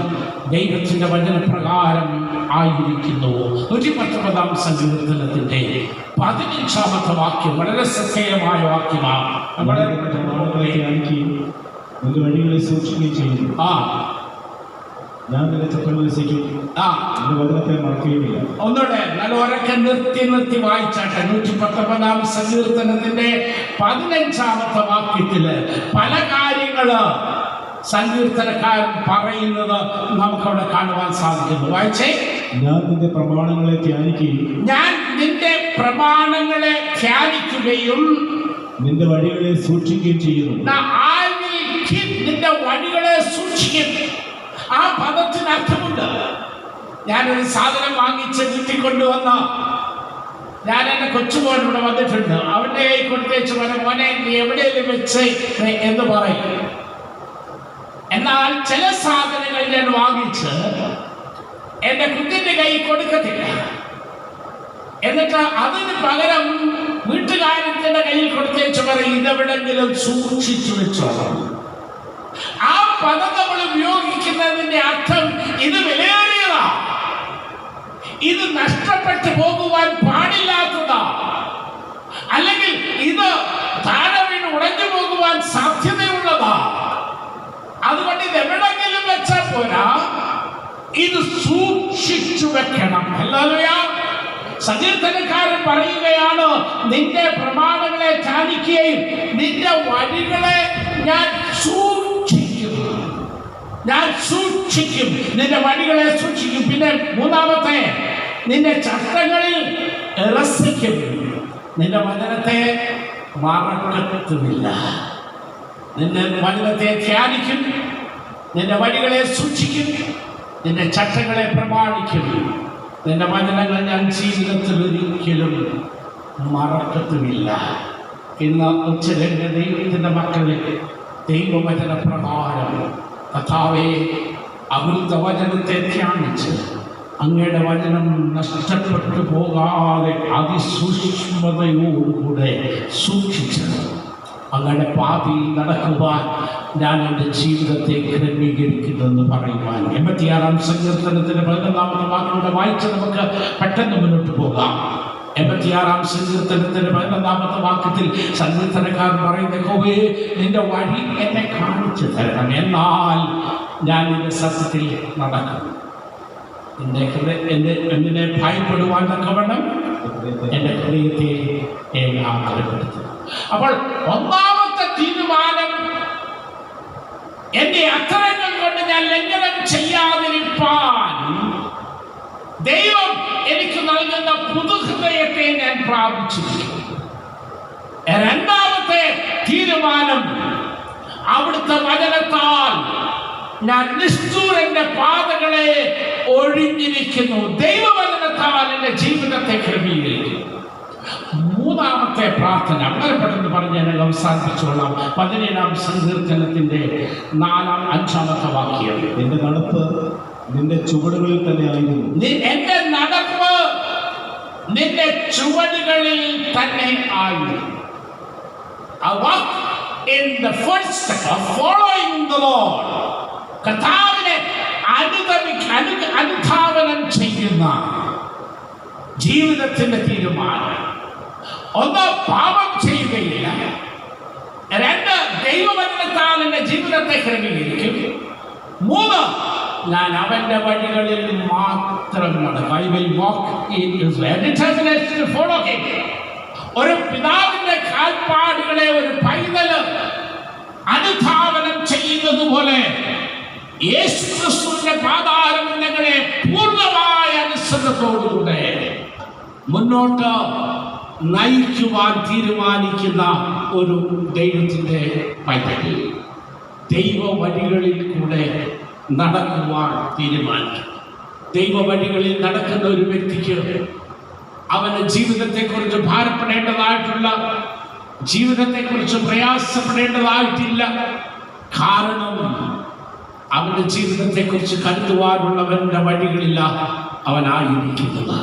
ദൈവത്തിൻ്റെ വചനപ്രകാരം ആയിരിക്കുന്നു. 119-ാം സങ്കീർത്തനത്തിൻ്റെ 15-ാമത്തെ വാക്യം വളരെ ശ്രദ്ധേയമായ വാക്യമാണ്. നമ്മുടെ വഴികളെ സൂക്ഷിക്കുകയും ചെയ്യും. ഞാൻ നിന്റെ ചട്ടങ്ങളെ ശിക്കും, നിന്റെ വചനത്തെ മറക്കുകയുമില്ല. ഒന്നുകൂടെ നല്ല ഉറക്കെ നിർത്തി വായിച്ചാട്ടെ. 119-ാം സങ്കീർത്തനത്തിന്റെ 15-ാമത്തെ വാക്യത്തില് പല കാര്യങ്ങള് സങ്കീർത്തനക്കാരൻ പറയുന്നത് നമുക്കവിടെ കാണുവാൻ സാധിക്കുന്നു. വായിച്ചേ. ഞാൻ നിന്റെ പ്രമാണങ്ങളെ ധ്യാനിക്കുകയും നിന്റെ വഴികളെ സൂക്ഷിക്കുകയും ചെയ്യുന്നു. നിന്റെ വഴികളെ സൂക്ഷിക്കും. ആ പദത്തിന് അർത്ഥമുണ്ട്. ഞാനൊരു സാധനം വാങ്ങിച്ച് വീട്ടിക്കൊണ്ടുവന്ന ഞാൻ എൻ്റെ കൊച്ചുമോൻ ഇവിടെ വന്നിട്ടുണ്ട്. അവൻ്റെ കൈ കൊടുത്തേച്ച് മോനെ നീ എവിടെയെങ്കിലും വെച്ച് എന്ന് പറയും. എന്നാൽ ചില സാധനങ്ങൾ ഞാൻ വാങ്ങിച്ച് എൻ്റെ കുഞ്ഞിൻ്റെ കൈ കൊടുക്കത്തില്ല. എന്നിട്ട് അതിന് പകരം വീട്ടുകാരത്തിൻ്റെ കയ്യിൽ കൊടുത്തേച്ച് പറയും ഇതെവിടെങ്കിലും സൂക്ഷിച്ചു വെച്ചോളാം. ആ പദം നമ്മൾ ഉപയോഗിക്കുന്നതിന്റെ അർത്ഥം ഇത് വിലയേറിയതാ, ഇത് നഷ്ടപ്പെട്ടു പോകുവാൻ പാടില്ലാത്തതാ, അല്ലെങ്കിൽ ഇത് താഴെ വീണ് ഉടഞ്ഞു പോകുവാൻ സാധ്യതയുള്ളതാ. അതുകൊണ്ട് ഇത് എവിടെങ്കിലും വെച്ചാൽ പോരാ, ഇത് സൂക്ഷിച്ചു വെക്കണം. ഹല്ലേലൂയ. സങ്കീർത്തനക്കാരൻ പറയുകയാണ് നിന്റെ പ്രമാണങ്ങളെ ധ്യാനിക്കുകയും നിന്റെ വഴികളെ ഞാൻ സൂക്ഷിക്കും, നിന്റെ വഴികളെ സൂക്ഷിക്കും. പിന്നെ മൂന്നാമത്തെ, നിന്റെ ചട്ടങ്ങളിൽ രസിക്കും, നിന്റെ വചനത്തെ മറക്കത്തുമില്ല. നിന്റെ വചനത്തെ ധ്യാനിക്കും, നിന്റെ വഴികളെ സൂക്ഷിക്കും, നിന്റെ ചട്ടങ്ങളെ പ്രമാണിക്കും. നിന്റെ വചനങ്ങൾ ഞാൻ ജീവിതത്തിൽ ഒരിക്കലും മറക്കത്തുമില്ല. ഇന്ന് ഉച്ചകഴിഞ്ഞ ദൈവത്തിൻ്റെ മക്കളെ ദൈവവചന പ്രകാരം കർത്താവേ അമൃതവചനത്തെ ധ്യാനിച്ച് അങ്ങയുടെ വചനം നഷ്ടപ്പെട്ടു പോകാതെ അതിസൂക്ഷ്മതയോടുകൂടെ സൂക്ഷിച്ച് അങ്ങയുടെ പാതയിൽ നടക്കുവാൻ ഞാൻ എൻ്റെ ജീവിതത്തെ ക്രമീകരിക്കുന്നെന്ന് പറയുവാൻ 86-ാം സങ്കീർത്തനത്തിൻ്റെ 11-ാമത്തെ വാക്കിലൂടെ വായിച്ച് നമുക്ക് പെട്ടെന്ന് മുന്നോട്ട് പോകാം. 86-ാം സങ്കീർത്തനത്തിൻ്റെ 11-ാമത്തെ വാക്യത്തിൽ സങ്കീർത്തനക്കാരൻ പറയുന്ന യഹോവേ നിന്റെ വഴി എന്നെ കാണിച്ചു തരണം, എന്നാൽ ഞാൻ നിന്റെ സത്യത്തിൽ നടക്കും. എന്തിനെ ഭയപ്പെടുവാൻ തക്കവണ്ണം എൻ്റെ ഹൃദയത്തെ ഏകാഗ്രപ്പെടുത്തും. അപ്പോൾ ഒന്നാമത്തെ തീരുമാനം, എൻ്റെ അധരങ്ങൾ കൊണ്ട് ഞാൻ ലംഘനം ചെയ്യാതിരിപ്പാൻ ദൈവം എനിക്ക് നൽകുന്ന പുതുഹൃദയത്തെ ഞാൻ പ്രാപിച്ചിരിക്കും. രണ്ടാമത്തെ തീരുമാനം, അവിടുത്തെ വചനത്താൽ ഞാൻ നിഷ്ഠൂരന്റെ പാതകളെ ഒഴിഞ്ഞിരിക്കുന്നു. ദൈവവചനത്താൽ എൻ്റെ ജീവിതത്തെ ക്രമീകരിക്കുന്നു. മൂന്നാമത്തെ പ്രാർത്ഥന വളരെ പെട്ടെന്ന് പറഞ്ഞ് ഞാൻ അവസാനിപ്പിച്ചോളാം. 17-ാം സങ്കീർത്തനത്തിന്റെ 4-5 വാക്യം. എന്റെ നടപ്പ് നിന്റെ ചുവടുകളിൽ തന്നെ ആയിരുന്നു. എന്റെ നടപ്പ് നിന്റെ ചുവടുകളിൽ തന്നെ ആയിരുന്നു. I walk in the footsteps of following the Lord. കർത്താവിനെ അനുധാവനം ചെയ്യുന്ന ജീവിതത്തിന്റെ തീരുമാനം. 1, പാപം ചെയ്യുകയില്ല. 2, ദൈവവചനത്താൽ എൻ്റെ ജീവിതത്തെ ക്രമീകരിക്കും. 3, ഞാൻ അവന്റെ വഴികളിൽ മാത്രം നടക്കും. I will walk in his way. Determination to follow him. ഒരു പിതാവിന്റെ കാൽപ്പാടുകളെ ഒരു പൈതല് അനുധാവനം ചെയ്യുന്നത് പോലെ യേശുക്രിസ്തുവിന്റെ പാദാരവിന്ദങ്ങളെ പൂർണ്ണമായ അനുസരണത്തോടുകൂടെ മുന്നോട്ട് നയിക്കുവാൻ തീരുമാനിക്കുന്ന ഒരു ദൈവത്തിന്റെ പൈതൽ ദൈവ വഴികളിൽ കൂടെ നടക്കുവാൻ തീരുമാനിക്കും. ദൈവ വഴികളിൽ നടക്കുന്ന ഒരു വ്യക്തിക്ക് അവന് ജീവിതത്തെക്കുറിച്ച് ഭാരപ്പെടേണ്ടതായിട്ടുള്ള, ജീവിതത്തെക്കുറിച്ച് പ്രയാസപ്പെടേണ്ടതായിട്ടില്ല. കാരണം അവന്റെ ജീവിതത്തെക്കുറിച്ച് കരുതുവാനുള്ളവന്റെ വഴികളില്ല അവനായിരിക്കുന്നത്.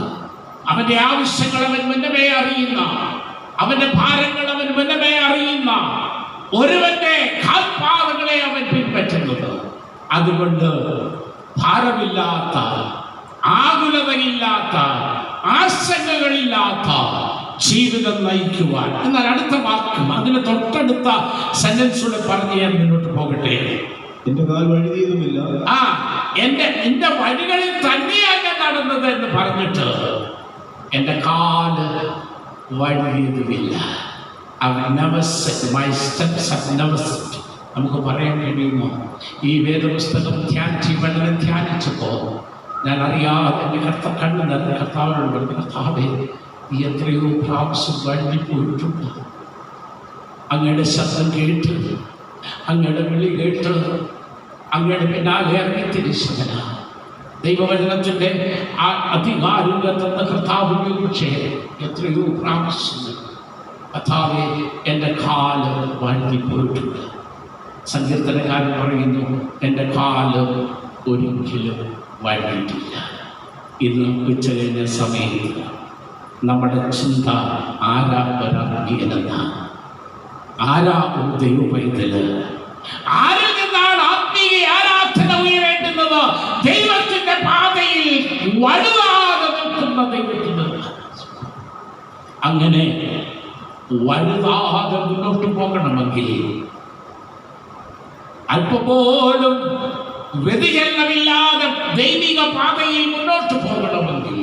അവന്റെ ആവശ്യങ്ങൾ അവൻ മുന്നമേ അറിയുന്ന, അവന്റെ ഭാരങ്ങൾ അവൻ മുന്നമേ അറിയുന്ന ഒരുവന്റെ കാൽപാദങ്ങളെ അവൻ പിൻപറ്റുന്നത്. അതുകൊണ്ട് ഭാരമില്ലാത്ത, ആകുലതയില്ലാത്ത, ആശങ്കകളില്ലാത്ത ജീവിതം നയിക്കുവാൻ. എന്നാൽ അടുത്ത വാക്കും അതിന് തൊട്ടടുത്ത സെന്റൻസൂടെ പറഞ്ഞ് ഞാൻ മുന്നോട്ട് പോകട്ടെ. എന്റെ കാൽ വഴുതിയതുമില്ല. എന്റെ വഴികളിൽ തന്നെയാണ് ഞാൻ നടന്നത് എന്ന് പറഞ്ഞിട്ട് എന്റെ കാല് വഴുതിയതുമില്ല. നമുക്ക് പറയാൻ കഴിയുമോ? ഈ വേദപുസ്തകം ധ്യാനിച്ചപ്പോ ഞാൻ അറിയാതെ എൻ്റെ കണ്ണ് നിറഞ്ഞ കർത്താവിനോട് പറഞ്ഞു, കർത്താവേ, എത്രയോ പ്രാവശ്യം വഴുതിപ്പോയിട്ടുണ്ട്. അങ്ങയുടെ ശബ്ദം കേട്ട്, അങ്ങയുടെ വിളി കേട്ട്, അങ്ങയുടെ പിന്നാലെ ഇറങ്ങി തിരിച്ചവന ദൈവവചനത്തിൻ്റെ ആ അധികാരൂപത്തെന്ന കർത്താവ് ഉപയോഗിച്ച് എത്രയോ പ്രാവശ്യം കർത്താവേ എൻ്റെ കാല് വഴുതിപ്പോയിട്ടുണ്ട്. സങ്കീർത്തനക്കാരൻ പറയുന്നു, എൻ്റെ കാല് ഒരിക്കലും വഴുതിയിട്ടില്ല. ഇന്ന് ഉച്ച കഴിഞ്ഞ സമയത്ത് നമ്മുടെ ചിന്ത ആരാ ഒരർഗീയനെന്ന, ആരാ ഒരു ദൈവപൈതല്, ആരിൽ നിന്നാണ് ആത്മീയ ആരാധന ഉയരേണ്ടുന്നത്? ദൈവത്തിന്റെ പാതയിൽ വഴുതാതെ നിൽക്കുന്ന ദൈവത്തിന്. അങ്ങനെ വഴുതാതെ മുന്നോട്ട് പോകണമെങ്കിൽ, അല്പപോലും വ്യതിചലനമില്ലാതെ ദൈവിക പാതയിൽ മുന്നോട്ട് പോകണമെങ്കിൽ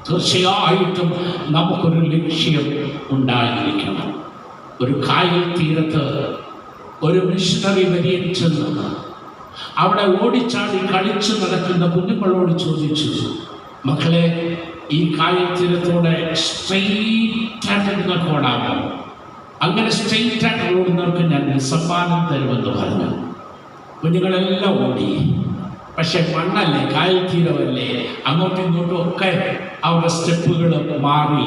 തീർച്ചയായിട്ടും നമുക്കൊരു ലക്ഷ്യം ഉണ്ടായിരിക്കണം. ഒരു കായൽ തീരത്ത് ഒരു മിഷണറി വരിയിൽ ചെന്ന് അവിടെ ഓടിച്ചാടി കളിച്ചു നടക്കുന്ന കുഞ്ഞുങ്ങളോട് ചോദിച്ചു, മക്കളെ, ഈ കായൽ തീരത്തോടെ സ്ട്രെയിറ്റായിട്ട് നിങ്ങൾക്ക് ഓടാമോ? അങ്ങനെ സ്ട്രെയിറ്റായിട്ട് ഓടുന്നവർക്ക് ഞാൻ സമ്മാനം തരുമെന്ന് പറഞ്ഞു. കുഞ്ഞുങ്ങളെല്ലാം ഓടി. പക്ഷെ മണ്ണല്ലേ, കായൽ തീരമല്ലേ, അങ്ങോട്ടും ഇങ്ങോട്ടും ഒക്കെ അവരുടെ സ്റ്റെപ്പുകൾ മാറി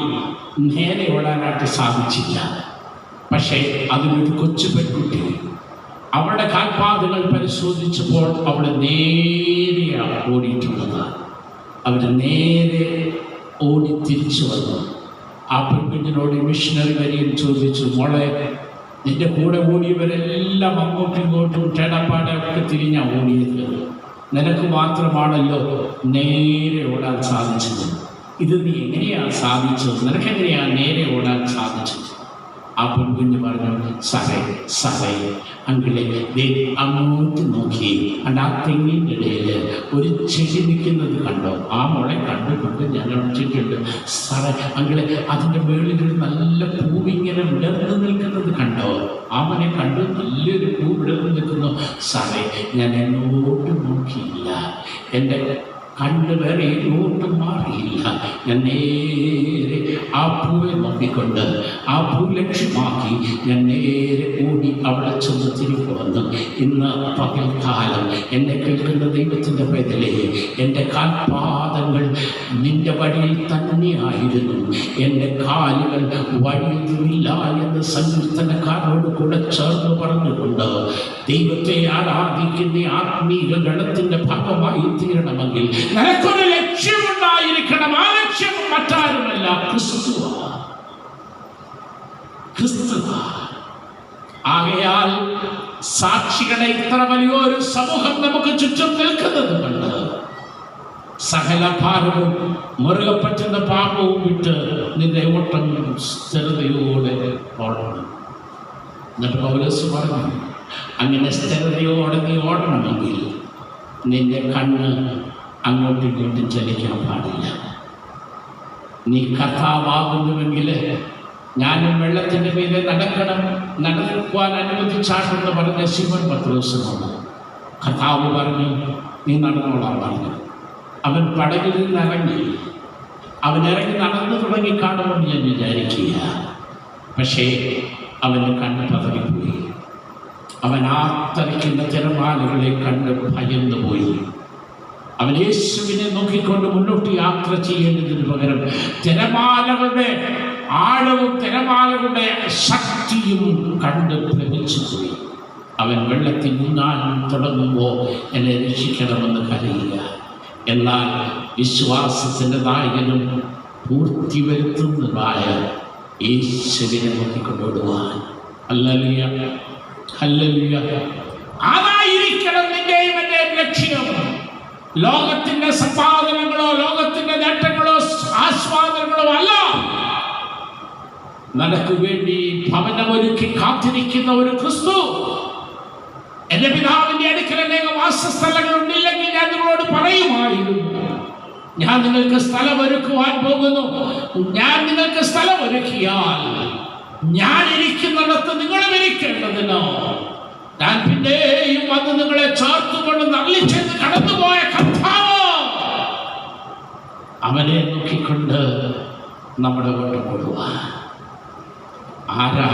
നേരെ ഓടാനായിട്ട് സാധിച്ചില്ല. പക്ഷേ അതിലൊരു കൊച്ചു പെൺകുട്ടി അവളുടെ കാൽപാദങ്ങൾ പരിശോധിച്ചപ്പോൾ അവൾ നേരെയാണ് ഓടിയിട്ടുള്ളത്. അവർ നേരെ ഓടി തിരിച്ചു വന്നു. ആ പെൺകുഞ്ഞിനോട് മിഷണറി വരിയിൽ ചോദിച്ചു, മോളെ, നിന്റെ കൂടെ ഓടിയവരെല്ലാം അങ്ങോട്ടും ഇങ്ങോട്ടും ചേടപ്പാടെ ഒക്കെ തിരിഞ്ഞാ ഓടിയത്, നിനക്ക് മാത്രമാണല്ലോ നേരെ ഓടാൻ സാധിച്ചത്. ഇത് നീ എങ്ങനെയാണ് സാധിച്ചത്? നിനക്കെങ്ങനെയാണ് നേരെ ഓടാൻ സാധിച്ചത്? ആ പെൺകുഞ്ഞ് പറഞ്ഞു, സാറേ അങ്കിളെ, അങ്ങോട്ട് നോക്കി അണ്ട് ആ തെങ്ങിൻ്റെ ഇടയിൽ ഒരു ചെടി നിൽക്കുന്നത് കണ്ടോ? ആ മോളെ കണ്ടുകൊണ്ട് ഞാൻ ഉറച്ചിട്ടുണ്ട്. സാറേ അങ്കിളെ, അതിൻ്റെ മുകളിലൊരു നല്ല പൂവിങ്ങനെ വിടർന്ന് നിൽക്കുന്നത് കണ്ടോ? ആ മോനെ കണ്ടു, നല്ലൊരു പൂ വിടർന്ന് നിൽക്കുന്നു. സാറേ, ഞാൻ എന്നോട്ട് നോക്കിയില്ല, എൻ്റെ കണ്ണ് വേറെ എങ്ങോട്ടും മാറിയില്ല. ഞാൻ നേരെ ആ പൂവെ നോക്കിക്കൊണ്ട് ആ പൂ ലക്ഷ്യമാക്കി ഞാൻ നേരെ ഓടി അവിടെ ചെന്ന് തിരികെ വന്നു. ഇന്ന് പകൽക്കാലം എന്നെ കേൾക്കുന്ന ദൈവത്തിൻ്റെ പൈതലേ, എൻ്റെ കാൽപാദങ്ങൾ നിന്റെ വഴിയിൽ തന്നെയായിരുന്നു. എൻ്റെ കാലുകൾ വഴിയില്ല എന്ന് സങ്കീർത്തനക്കാരോട് കൂടെ ചേർന്ന് പറഞ്ഞുകൊണ്ട് ദൈവത്തെ ആരാധിക്കുന്ന ആത്മീയ ഗണത്തിൻ്റെ ഭാഗമായി തീരണമെങ്കിൽ നിനക്കൊരു ലക്ഷ്യമുണ്ടായിരിക്കണം. ആ ലക്ഷ്യം മറ്റാരുമല്ല, ക്രിസ്തുവാ. ആകയാൽ സാക്ഷികളെ ഇത്ര വലിയൊരു സമൂഹം നമുക്ക് ചുറ്റും നിൽക്കുന്നത് കൊണ്ട് സകല ഭാരവും മുറുകെ പറ്റുന്ന പാപവും വിട്ട് നിന്റെ ഓട്ടം സ്ഥിരതയോടെ ഓടണം. എന്നിട്ട് പൗലോസ് പറഞ്ഞു, അങ്ങനെ സ്ഥിരതയോടെ നീ ഓടണമെങ്കിൽ നിന്റെ കണ്ണ് അങ്ങോട്ടും ഇങ്ങോട്ടും ചലിക്കാൻ പാടില്ല. നീ കർത്താവാകുന്നുവെങ്കിൽ ഞാനും വെള്ളത്തിൻ്റെ മീതെ നടക്കുവാൻ അനുവദിച്ചാട്ടെന്ന് പറഞ്ഞ ശിവൻ പത്രോസിനോട് കർത്താവ് പറഞ്ഞു, നീ നടന്നോളാൻ പറഞ്ഞു. അവൻ പടകിൽ നിന്ന് ഇറങ്ങി. അവൻ ഇറങ്ങി നടന്നു തുടങ്ങി കാണുമെന്ന് ഞാൻ വിചാരിക്കുക. പക്ഷേ അവന് കണ്ണ് പതറിപ്പോയി. അവൻ ആർത്തരിക്കുന്ന തിരമാലകളെ കണ്ട് ഭയന്നു പോയി. അവൻ യേശുവിനെ നോക്കിക്കൊണ്ട് മുന്നോട്ട് യാത്ര ചെയ്യേണ്ടതിന് പകരം തിരമാലകളുടെ ആഴവും തിരമാലകളുടെ ശക്തിയും കണ്ട് ഭ്രമിച്ചു പോയി. അവൻ വെള്ളത്തിൽ മുങ്ങാൻ തുടങ്ങുമ്പോൾ എന്നെ രക്ഷിക്കണമെന്ന് കരയുക. എന്നാൽ വിശ്വാസത്തിൻ്റെ നായകനും പൂർത്തി വരുത്തുന്നതായ യേശുവിനെ നോക്കിക്കൊണ്ടോടുവാൻ ഹല്ലേലൂയ, ഹല്ലേലൂയ. അതായിരിക്കണം നിന്റെയും എൻ്റെയും ലക്ഷ്യം. ലോകത്തിന്റെ സമ്പാദനങ്ങളോ ലോകത്തിന്റെ നേട്ടങ്ങളോ ആസ്വാദനങ്ങളോ അല്ല. നിനക്ക് വേണ്ടി ഭവനമൊരുക്കി കാത്തിരിക്കുന്ന ഒരു ക്രിസ്തു. എന്റെ പിതാവിന്റെ അടുക്കൽ അനേകം വാസസ്ഥലങ്ങൾ ഉണ്ടില്ലെങ്കിൽ ഞാൻ നിങ്ങളോട് പറയുമായിരുന്നു, ഞാൻ നിങ്ങൾക്ക് സ്ഥലം ഒരുക്കുവാൻ പോകുന്നു. ഞാൻ നിങ്ങൾക്ക് സ്ഥലം ഒരുക്കിയാൽ ഞാൻ ഇരിക്കുന്നിടത്ത് നിങ്ങളും ഇരിക്കേണ്ടതിനോ ഞാൻ പിന്നെയും വന്ന് നിങ്ങളെ ചേർത്തുകൊണ്ട് നള്ളിച്ചെന്ന് കടന്നുപോയ കർത്താവ് അവനെ നോക്കിക്കൊണ്ട് നമ്മുടെ കൊണ്ട് കൊടുവാൻ ആരാ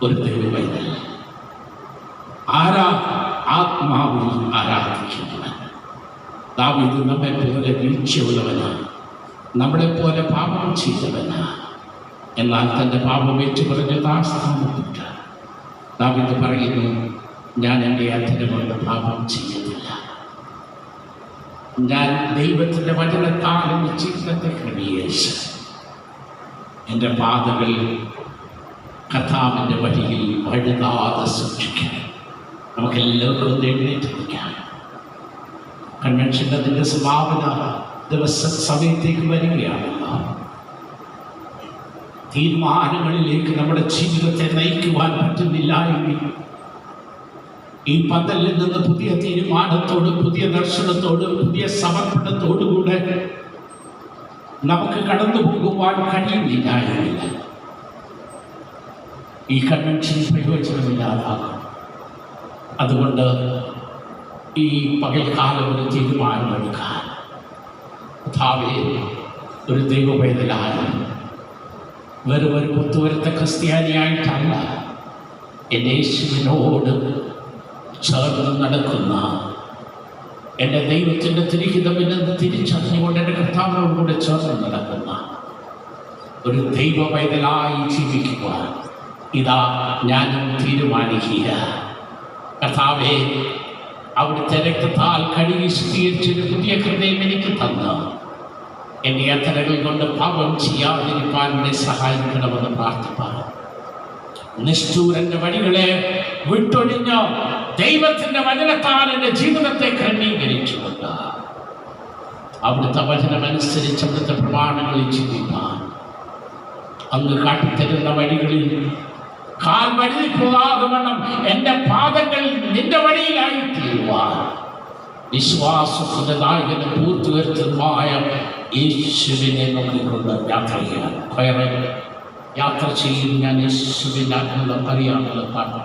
ഒരു ദൈവവൈതൽ? ആരാ ആത്മാവിൽ ആരാധിക്കുന്നവൻ? ദാവീദ് നമ്മെ പോലെ വീഴ്ചയുള്ളവനാണ്, നമ്മളെ പോലെ പാപം ചെയ്തവനാണ്. എന്നാൽ തൻ്റെ പാപം ഏറ്റുപറഞ്ഞ സ്ഥാനത്തില്ല. ദാവീദ് പറയുന്നു, ഞാൻ എൻ്റെ അധരം കൊണ്ട് പാപം ചെയ്യുന്നില്ല. ഞാൻ ദൈവത്തിൻ്റെ വചനത്താൽ എൻ്റെ ജീവിതത്തെ ക്രമീകരിച്ച് എൻ്റെ പാതകൾ കർത്താവിൻ്റെ വഴിയിൽ വഴുതാതെ സൂക്ഷിക്കാൻ നമുക്കെല്ലാവർക്കും എഴുന്നേറ്റ് നിൽക്കാം. കൺവെൻഷൻ്റെ അതിൻ്റെ സമാപന സമയത്തേക്ക് വരികയാണ്. തീരുമാനങ്ങളിലേക്ക് നമ്മുടെ ജീവിതത്തെ നയിക്കുവാൻ പറ്റുന്നില്ല എങ്കിൽ ഈ പന്തലിൽ നിന്ന് പുതിയ തീരുമാനത്തോടും പുതിയ ദർശനത്തോടും പുതിയ സമർപ്പണത്തോടുകൂടെ നമുക്ക് കടന്നു പോകുവാൻ കഴിയുന്നില്ല എങ്കിൽ ഈ കൺവെൻഷൻ പ്രയോജനമില്ലാതാകും. അതുകൊണ്ട് ഈ പകൽക്കാലം ഒരു തീരുമാനമെടുക്കാൻ കർത്താവേ, ഒരു ദൈവവേദനായി വെറും ഒരു പുത്തുവരുത്ത ക്രിസ്ത്യാനിയായിട്ടല്ല, എൻ്റെ യേശുവിനോട് ചേർന്ന് നടക്കുന്ന എൻ്റെ ദൈവത്തിൻ്റെ തിരിഹിതമില്ലെന്ന് തിരിച്ചറിഞ്ഞുകൊണ്ട് എൻ്റെ കർത്താവിനോട് കൂടെ ചേർന്ന് നടക്കുന്ന ഒരു ദൈവവൈതലായി ജീവിക്കുവാൻ ഇതാ ഞാനും തീരുമാനിക്കുക. കർത്താവേ, അവിടുത്തെ രക്തത്താൽ കഴുകി ശുദ്ധീകരിച്ചൊരു പുതിയ ഹൃദയം എനിക്ക് തന്ന് എൻ്റെ അധരങ്ങൾ കൊണ്ട് പാപം ചെയ്യാതിരിക്കാൻ എന്നെ സഹായിക്കണമെന്ന് പ്രാർത്ഥിപ്പാൻ, നിഷ്ഠൂരന്റെ വഴികളെ വിട്ടൊഴിഞ്ഞ് ദൈവത്തിന്റെ വചനത്താൽ എൻ്റെ ജീവിതത്തെ ക്രമീകരിച്ചുകൊണ്ട് അവിടുത്തെ വചനമനുസരിച്ച് അവിടുത്തെ പ്രമാണങ്ങളിൽ ജീവിപ്പാൻ, അങ്ങ് കാട്ടിത്തരുന്ന വഴികളിൽ കാൽ വഴി പോകാകുമെന്നും എൻ്റെ പാദങ്ങൾ നിന്റെ വഴിയിലായി തീരുവാൻ വിശ്വാസത്തിന്റെ നായകനും പൂർത്തിവരുത്തുമായ യേശുവിനെ നോക്കിക്കൊണ്ട് യാത്ര ചെയ്യാൻ യാത്ര ചെയ്യും. ഞാൻ യേശുവിൻ്റെ ആത്മ അറിയാനുള്ള പാട്ട്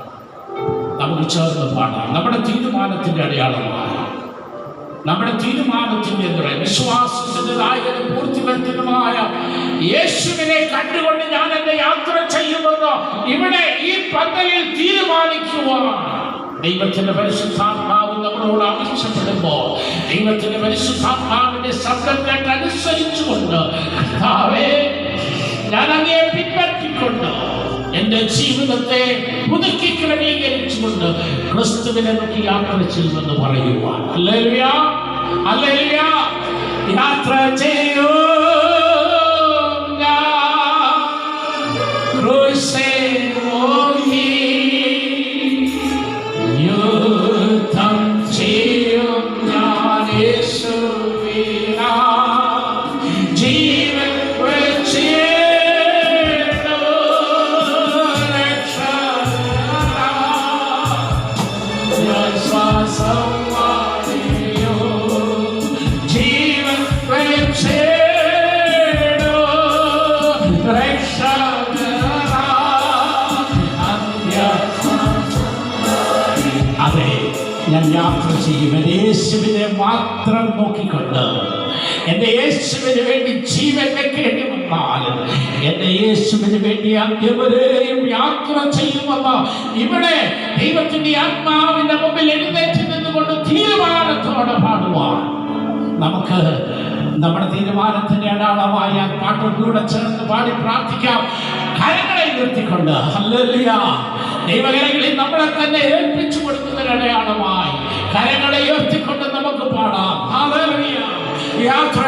നമുക്ക് ചേർന്ന് പാടാം. നമ്മുടെ തീരുമാനത്തിൻ്റെ അടയാളമായി നമ്മുടെ തീരുമാനത്തിന്റെ വിശ്വാസത്തിന്റെ നായകനും പൂർത്തിവരുത്തുന്നതുമായ യേശുവിനെ കണ്ടുകൊണ്ട് ഞാൻ എന്റെ യാത്ര ചെയ്യുമെന്ന് ഇവിടെ ഈ പന്തലിൽ തീരുമാനിക്കുവാൻ ദൈവത്തിന്റെ പരിശുദ്ധാത്മാവ് നമ്മളോട് ആവശ്യപ്പെടുമ്പോൾ ദൈവത്തിന്റെ പരിശുദ്ധാത്മാവിന്റെ ശബ്ദം കേട്ട് അനുസരിച്ചുകൊണ്ട് കർത്താവേ ഞാൻ അങ്ങയെ പിൻപറ്റിക്കൊണ്ട് എന്റെ ജീവിതത്തെ പുതുക്കി ക്രമീകരിച്ചുകൊണ്ട് ക്രിസ്തുവിനെ നോക്കി യാത്ര ചെയ്യുമെന്ന് പറയുവാൻ ഹല്ലേലൂയ ഹല്ലേലൂയ യാത്ര ചെയ്യൂ ഞാൻ യാത്ര ചെയ്യും എൻ്റെ യേശുവിനെ മാത്രം നോക്കിക്കൊണ്ട് എൻ്റെ യേശുവിന് വേണ്ടി ജീവൻ വെക്കേണ്ടി വന്നാലും എൻ്റെ യേശുവിന് വേണ്ടി അന്ത്യവരെയും യാത്ര ചെയ്യുമെന്ന് ഇവിടെ ദൈവത്തിൻ്റെ ആത്മാവിന്റെ മുമ്പിൽ എഴുന്നേറ്റ് നിന്നുകൊണ്ട് തീരുമാനത്തോടെ പാടുവാൻ നമുക്ക് നമ്മുടെ തീരുമാനത്തിന്റെ അടയാളമായ പാട്ടോടുകൂടെ ചേർന്ന് പാടി പ്രാർത്ഥിക്കാം. കരങ്ങളെ ഉയർത്തിക്കൊണ്ട് ഹല്ലേലൂയ ദൈവകരങ്ങളിൽ നമ്മളെ തന്നെ ഏൽപ്പിച്ചു കൊടുക്കുന്നതിന് അടയാളമായി കരങ്ങളെ ഉയർത്തിക്കൊണ്ട് നമുക്ക് പാടാം. ഹല്ലേലൂയ യാത്ര